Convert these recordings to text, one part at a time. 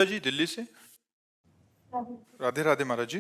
जी दिल्ली से। राधे राधे महाराज जी।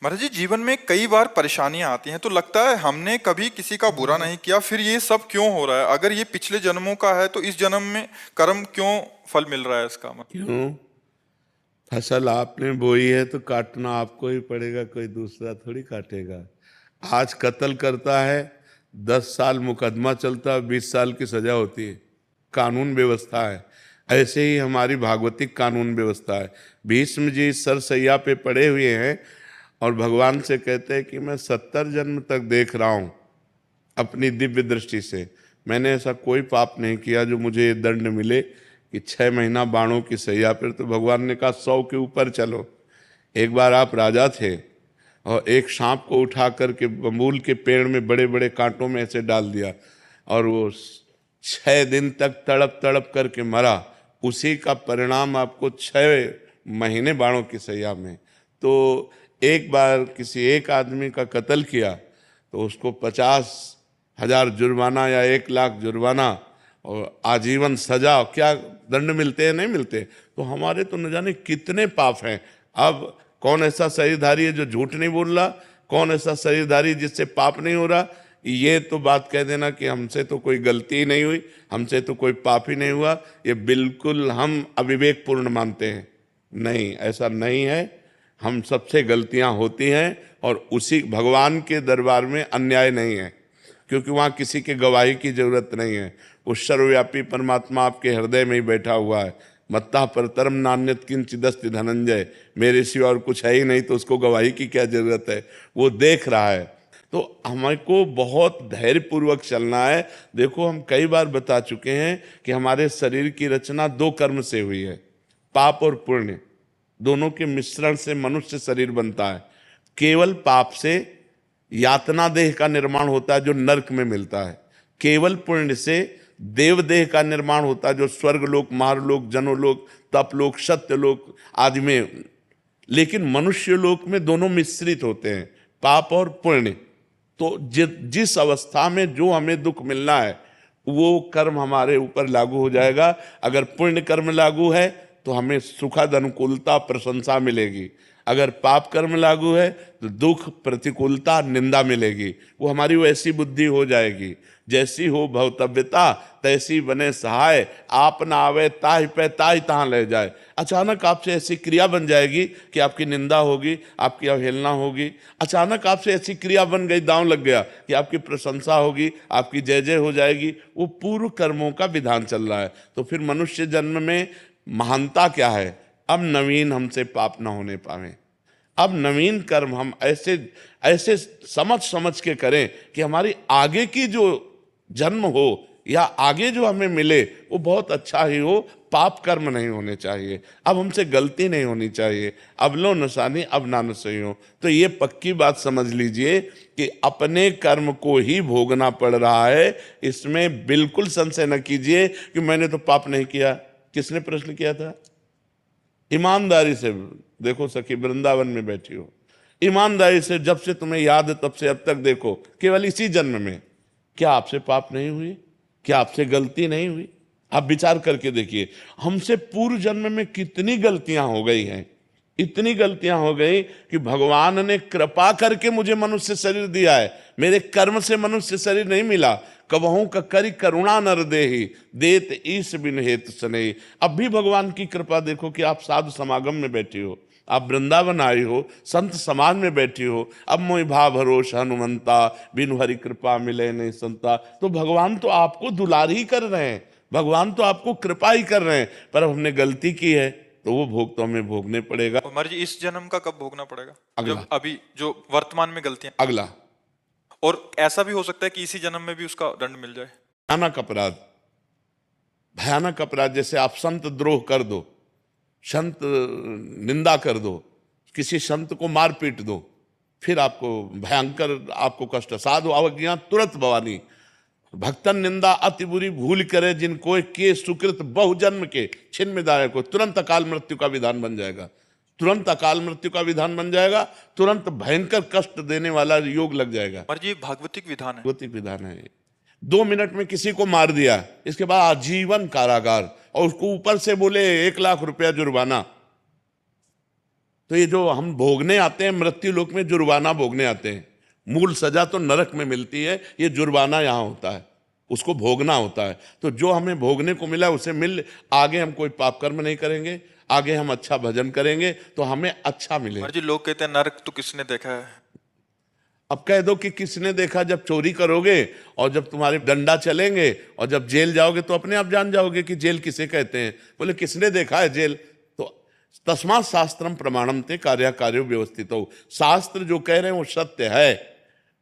महाराज जी, जीवन में कई बार परेशानियां आती हैं तो लगता है हमने कभी किसी का बुरा नहीं किया, फिर ये सब क्यों हो रहा है? अगर ये पिछले जन्मों का है तो इस जन्म में कर्म क्यों फल मिल रहा है इसका मतलब? क्यों? फसल आपने बोई है तो काटना आपको ही पड़ेगा, कोई दूसरा थोड़ी काटेगा। आज कत्ल करता है, 10 साल मुकदमा चलता है, 20 साल की सजा होती है। कानून व्यवस्था है। ऐसे ही हमारी भागवतिक कानून व्यवस्था है। भीष्म जी सरसैया पे पड़े हुए हैं और भगवान से कहते हैं कि मैं 70 जन्म तक देख रहा हूँ अपनी दिव्य दृष्टि से, मैंने ऐसा कोई पाप नहीं किया जो मुझे ये दंड मिले कि 6 महीना बाणों की सैया पर। तो भगवान ने कहा 100 के ऊपर चलो। एक बार आप राजा थे और एक सांप को उठा करके बबूल के पेड़ में बड़े बड़े कांटों में ऐसे डाल दिया और वो 6 दिन तक तड़प तड़प करके मरा। उसी का परिणाम आपको 6 महीने बाणों की सैया में। तो एक बार किसी एक आदमी का कत्ल किया तो उसको 50,000 जुर्माना या 1 लाख जुर्माना और आजीवन सजा, क्या दंड मिलते हैं? नहीं मिलते। तो हमारे तो न जाने कितने पाप हैं। अब कौन ऐसा शरीरधारी है जो झूठ नहीं बोल रहा? कौन ऐसा शरीरधारी जिससे पाप नहीं हो रहा? ये तो बात कह देना कि हमसे तो कोई गलती ही नहीं हुई, हमसे तो कोई पाप ही नहीं हुआ, ये बिल्कुल हम अविवेकपूर्ण मानते हैं। नहीं, ऐसा नहीं है। हम सबसे गलतियां होती हैं और उसी भगवान के दरबार में अन्याय नहीं है, क्योंकि वहाँ किसी के गवाही की जरूरत नहीं है। वो सर्वव्यापी परमात्मा आपके हृदय में ही बैठा हुआ है। मत्ता परतरम नान्यत किंचिदस्ति धनंजय, मेरे सिवा और कुछ है ही नहीं, तो उसको गवाही की क्या जरूरत है? वो देख रहा है। तो हमको बहुत धैर्यपूर्वक चलना है। देखो, हम कई बार बता चुके हैं कि हमारे शरीर की रचना 2 कर्म से हुई है, पाप और पुण्य। दोनों के मिश्रण से मनुष्य शरीर बनता है। केवल पाप से यातना देह का निर्माण होता है जो नरक में मिलता है। केवल पुण्य से देव देह का निर्माण होता है जो स्वर्गलोक, महारलोक, जनोलोक, तपलोक, सत्यलोक आदि में। लेकिन मनुष्य लोक में दोनों मिश्रित होते हैं, पाप और पुण्य। तो जिस अवस्था में जो हमें दुख मिलना है वो कर्म हमारे ऊपर लागू हो जाएगा। अगर पुण्य कर्म लागू है तो हमें सुखद अनुकूलता प्रशंसा मिलेगी। अगर पाप कर्म लागू है तो दुख प्रतिकूलता निंदा मिलेगी। वो हमारी वैसी बुद्धि हो जाएगी, जैसी हो भवतव्यता तैसी बने सहाय, आप ना आवे ताहि पे ताहि तहाँ ले जाए। अचानक आपसे ऐसी क्रिया बन जाएगी कि आपकी निंदा होगी, आपकी अवहेलना होगी। अचानक आपसे ऐसी क्रिया बन गई, दांव लग गया कि आपकी प्रशंसा होगी, आपकी जय जय हो जाएगी। वो पूर्व कर्मों का विधान चल रहा है। तो फिर मनुष्य जन्म में महानता क्या है? अब नवीन हमसे पाप न होने पावे। अब नवीन कर्म हम ऐसे ऐसे समझ समझ के करें कि हमारी आगे की जो जन्म हो या आगे जो हमें मिले वो बहुत अच्छा ही हो। पाप कर्म नहीं होने चाहिए। अब हमसे गलती नहीं होनी चाहिए। अब लो नसानी अब ना नसई हो। तो ये पक्की बात समझ लीजिए कि अपने कर्म को ही भोगना पड़ रहा है। इसमें बिल्कुल संशय न कीजिए कि मैंने तो पाप नहीं किया। किसने प्रश्न किया था? ईमानदारी से देखो सखी, वृंदावन में बैठी हो, ईमानदारी से जब से तुम्हें याद है तब से अब तक देखो, केवल इसी जन्म में क्या आपसे पाप नहीं हुई? क्या आपसे गलती नहीं हुई? आप विचार करके देखिए, हमसे पूर्व जन्म में कितनी गलतियां हो गई हैं। इतनी गलतियां हो गई कि भगवान ने कृपा करके मुझे मनुष्य शरीर दिया है। मेरे कर्म से मनुष्य शरीर नहीं मिला। कबहू का करी करुणा नर देहि, देत ईश बिन हेतु सनेहि। अब भी भगवान की कृपा देखो कि आप साधु समागम में बैठी हो, आप वृंदावन आई हो, संत समाज में बैठी हो। अब मोहि भाव भरोस हनुमंता, बिनु हरि कृपा मिले नहीं संता। तो भगवान तो आपको दुलार ही कर रहे हैं, भगवान तो आपको कृपा ही कर रहे हैं। पर हमने गलती की है तो वो भोग तो हमें भोगने पड़ेगा। महाराज जी, इस जन्म का कब भोगना पड़ेगा? अगला। जब अभी जो वर्तमान में गलतियां। अगला। और ऐसा भी हो सकता है कि इसी जन्म में भी उसका दंड मिल जाए। भयानक अपराध, भयानक अपराध, जैसे आप संत द्रोह कर दो, संत निंदा कर दो, किसी संत को मार पीट दो, फिर आपको भयंकर आपको कष्ट। साधु अवज्ञा तुरंत भवानी, भक्तन निंदा अति बुरी भूल करे, जिनको के सुकृत बहुजन्म के छिन्न दाय को। तुरंत अकाल मृत्यु का विधान बन जाएगा, तुरंत अकाल मृत्यु का विधान बन जाएगा, तुरंत भयंकर कष्ट देने वाला योग लग जाएगा। महाराज जी, भागवतिक विधान है। भागवतिक विधान है। 2 मिनट में किसी को मार दिया, इसके बाद आजीवन कारागार, और उसको ऊपर से बोले 1 लाख रुपया जुर्माना। तो ये जो हम भोगने आते हैं मृत्यु लोक में, जुर्माना भोगने आते हैं। मूल सजा तो नरक में मिलती है, ये जुर्माना यहाँ होता है, उसको भोगना होता है। तो जो हमें भोगने को मिला उसे मिल, आगे हम कोई पाप कर्म नहीं करेंगे, आगे हम अच्छा भजन करेंगे तो हमें अच्छा मिलेगा। महाराज जी लोग कहते हैं नरक तो किसने देखा है? अब कह दो कि किसने देखा, जब चोरी करोगे और जब तुम्हारे डंडा चलेंगे और जब जेल जाओगे तो अपने आप जान जाओगे कि जेल किसे कहते हैं। बोले किसने देखा है जेल? तो तस्मात् शास्त्रम प्रमाणम ते कार्य कार्यो व्यवस्थित हो। शास्त्र जो कह रहे हैं वो सत्य है,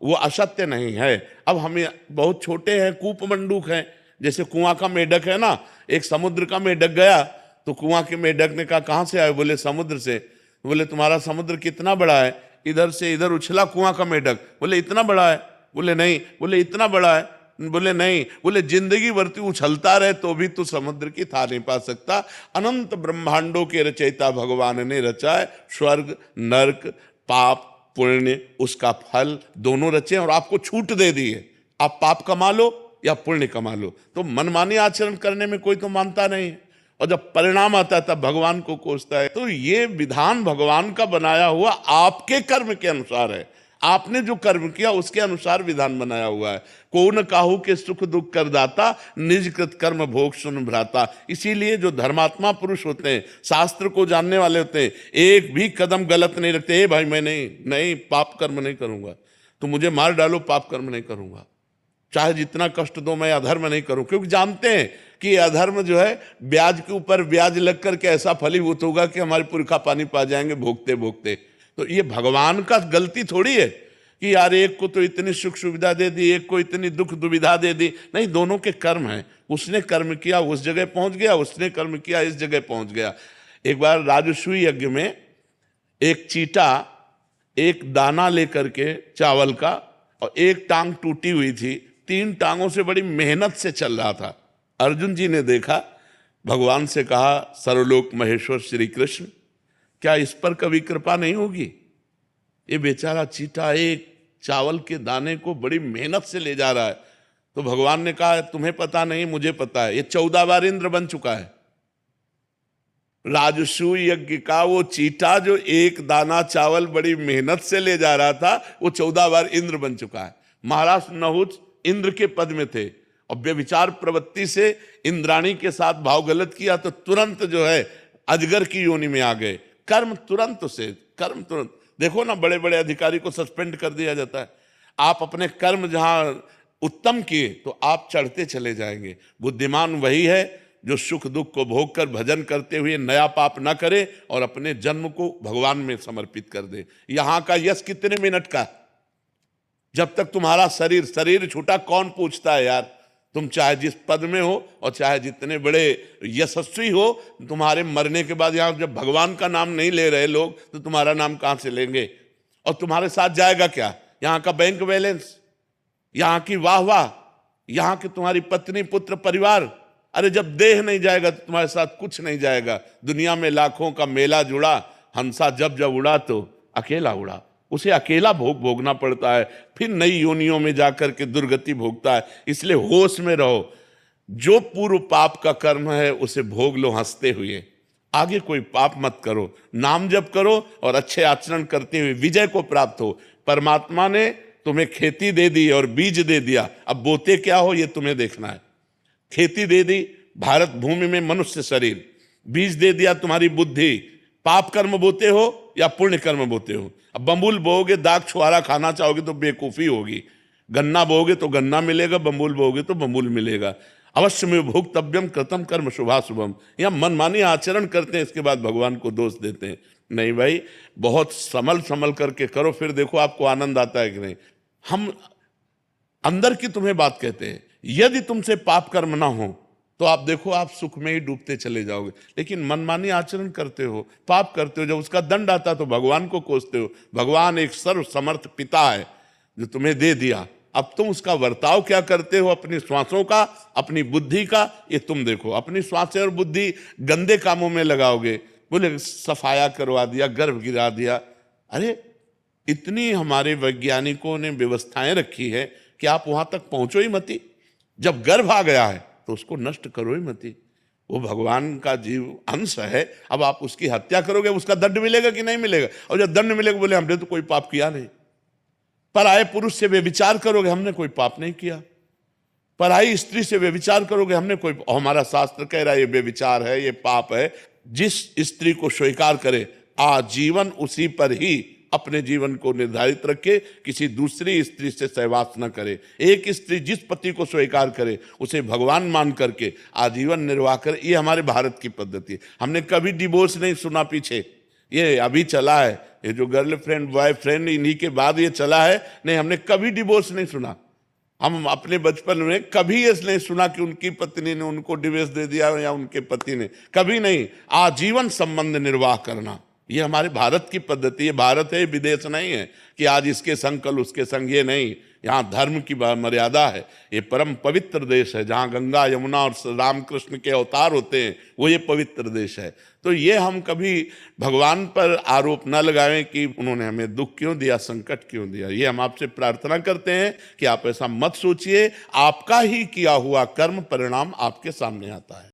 वो असत्य नहीं है। अब हमें बहुत छोटे हैं, कूप मंडूक हैं, जैसे कुआं का मेढक है ना, एक समुद्र का मेढक गया तो कुआं के मेढक ने कहा कहां से आए? बोले समुद्र से। बोले तुम्हारा समुद्र कितना बड़ा है? इधर से इधर उछला कुआं का मेढक। बोले इतना बड़ा है? बोले नहीं। बोले इतना बड़ा है? बोले नहीं। बोले जिंदगी भर तू उछलता रहे तो भी तू समुद्र की था नहीं पा सकता। अनंत ब्रह्मांडों के रचयिता भगवान ने रचा है, स्वर्ग नरक पाप पुण्य उसका फल दोनों रचे और आपको छूट दे दी है, आप पाप कमा लो या पुण्य कमा लो। तो मनमानी आचरण करने में कोई तो मानता नहीं है, और जब परिणाम आता है तब भगवान को कोसता है। तो ये विधान भगवान का बनाया हुआ आपके कर्म के अनुसार है, आपने जो कर्म किया उसके अनुसार विधान बनाया हुआ है। को न काहू के सुख दुख कर दाता, निज कृत कर्म भोग सुन भ्राता। इसीलिए जो धर्मात्मा पुरुष होते हैं, शास्त्र को जानने वाले होते हैं, एक भी कदम गलत नहीं रखते। ए भाई मैं नहीं पाप कर्म नहीं करूंगा, तो मुझे मार डालो पाप कर्म नहीं करूंगा, चाहे जितना कष्ट दो मैं अधर्म नहीं करूं। क्योंकि जानते हैं कि अधर्म जो है ब्याज के ऊपर ब्याज लग करके ऐसा फलीभूत होगा कि हमारे पुरखा पानी पा जाएंगे भोगते भोगते। तो ये भगवान का गलती थोड़ी है कि यार एक को तो इतनी सुख सुविधा दे दी, एक को इतनी दुख दुविधा दे दी। नहीं, दोनों के कर्म हैं। उसने कर्म किया उस जगह पहुंच गया, उसने कर्म किया इस जगह पहुंच गया। एक बार राजसूय यज्ञ में एक चीटा एक दाना लेकर के चावल का, और एक टांग टूटी हुई थी, 3 टांगों से बड़ी मेहनत से चल रहा था। अर्जुन जी ने देखा, भगवान से कहा सर्वलोक महेश्वर श्री कृष्ण, क्या इस पर कभी कृपा नहीं होगी? ये बेचारा चीटा एक चावल के दाने को बड़ी मेहनत से ले जा रहा है। तो भगवान ने कहा तुम्हें पता नहीं मुझे पता है, ये 14 बार इंद्र बन चुका है। राजसूय यज्ञ का वो चीटा जो एक दाना चावल बड़ी मेहनत से ले जा रहा था, वो 14 बार इंद्र बन चुका है। महाराज नहुष इंद्र के पद में थे, और व्यभिचार प्रवृत्ति से इंद्राणी के साथ भाव गलत किया तो तुरंत जो है अजगर की योनि में आ गए। कर्म तुरंत देखो ना, बड़े बड़े अधिकारी को सस्पेंड कर दिया जाता है। आप अपने कर्म जहां उत्तम किए तो आप चढ़ते चले जाएंगे। बुद्धिमान वही है जो सुख दुख को भोग कर भजन करते हुए नया पाप ना करे और अपने जन्म को भगवान में समर्पित कर दे। यहां का यश कितने मिनट का? जब तक तुम्हारा शरीर छूटा कौन पूछता है यार? तुम चाहे जिस पद में हो और चाहे जितने बड़े यशस्वी हो, तुम्हारे मरने के बाद यहां जब भगवान का नाम नहीं ले रहे लोग तो तुम्हारा नाम कहां से लेंगे? और तुम्हारे साथ जाएगा क्या? यहां का बैंक बैलेंस, यहां की वाह, यहां की तुम्हारी पत्नी पुत्र परिवार। अरे जब देह नहीं जाएगा तो तुम्हारे साथ कुछ नहीं जाएगा। दुनिया में लाखों का मेला जुड़ा, हंसा जब जब उड़ा तो अकेला उड़ा। उसे अकेला भोगना पड़ता है, फिर नई योनियों में जाकर के दुर्गति भोगता है। इसलिए होश में रहो, जो पूर्व पाप का कर्म है उसे भोग लो हंसते हुए। आगे कोई पाप मत करो, नाम जप करो और अच्छे आचरण करते हुए विजय को प्राप्त हो। परमात्मा ने तुम्हें खेती दे दी और बीज दे दिया, अब बोते क्या हो ये तुम्हें देखना है। खेती दे दी भारत भूमि में मनुष्य शरीर, बीज दे दिया तुम्हारी बुद्धि। पाप कर्म बोते हो या पुण्य कर्म बोते हो? अब बम्बुल बोओगे, दाग छुआरा खाना चाहोगे तो बेवकूफी होगी। गन्ना बोओगे तो गन्ना मिलेगा, बम्बुल बोओगे तो बम्बुल मिलेगा। अवश्य में भोक्तव्यम कृतम कर्म शुभाशुभम। या मनमानी आचरण करते हैं, इसके बाद भगवान को दोष देते हैं। नहीं भाई, बहुत संभल करके करो, फिर देखो आपको आनंद आता है कि नहीं। हम अंदर की तुम्हें बात कहते हैं, यदि तुमसे पाप कर्म ना हो तो आप देखो आप सुख में ही डूबते चले जाओगे। लेकिन मनमानी आचरण करते हो, पाप करते हो, जब उसका दंड आता तो भगवान को कोसते हो। भगवान एक सर्व समर्थ पिता है जो तुम्हें दे दिया, अब तुम उसका वर्ताव क्या करते हो अपनी श्वासों का, अपनी बुद्धि का, ये तुम देखो। अपनी श्वासें और बुद्धि गंदे कामों में लगाओगे, बोले सफाया करवा दिया, गर्भ गिरा दिया। अरे इतनी हमारे वैज्ञानिकों ने व्यवस्थाएं रखी है कि आप वहां तक पहुंचो ही मती। जब गर्भ आ गया है तो उसको नष्ट करो ही मती। वो भगवान का जीव अंश है। अब आप उसकी हत्या करोगे, उसका दंड मिलेगा कि नहीं मिलेगा? और जब दंड मिलेगा बोले हमने तो कोई पाप किया नहीं। पराये पुरुष से व्यभिचार करोगे, हमने कोई पाप नहीं किया। पराई स्त्री से व्यभिचार करोगे, हमने कोई, हमारा शास्त्र कह रहा है ये व्यभिचार है, ये पाप है। जिस स्त्री को स्वीकार करे आजीवन उसी पर ही अपने जीवन को निर्धारित रखे, किसी दूसरी स्त्री से सहवास न करे। एक स्त्री जिस पति को स्वीकार करे उसे भगवान मान करके आजीवन निर्वाह करे। ये हमारे भारत की पद्धति है। हमने कभी डिवोर्स नहीं सुना पीछे, ये अभी चला है, ये जो गर्लफ्रेंड बॉयफ्रेंड इन्हीं के बाद ये चला है। नहीं, हमने कभी डिवोर्स नहीं सुना। हम अपने बचपन में कभी ये नहीं सुना कि उनकी पत्नी ने उनको डिवोर्स दे दिया या उनके पति ने, कभी नहीं। आजीवन संबंध निर्वाह करना ये हमारे भारत की पद्धति है। भारत है, विदेश नहीं है कि आज इसके संग कल उसके संग, ये नहीं। यहाँ धर्म की मर्यादा है। ये परम पवित्र देश है जहाँ गंगा यमुना और रामकृष्ण के अवतार होते हैं, वो ये पवित्र देश है। तो ये हम कभी भगवान पर आरोप न लगाएं कि उन्होंने हमें दुख क्यों दिया, संकट क्यों दिया। ये हम आपसे प्रार्थना करते हैं कि आप ऐसा मत सोचिए। आपका ही किया हुआ कर्म परिणाम आपके सामने आता है।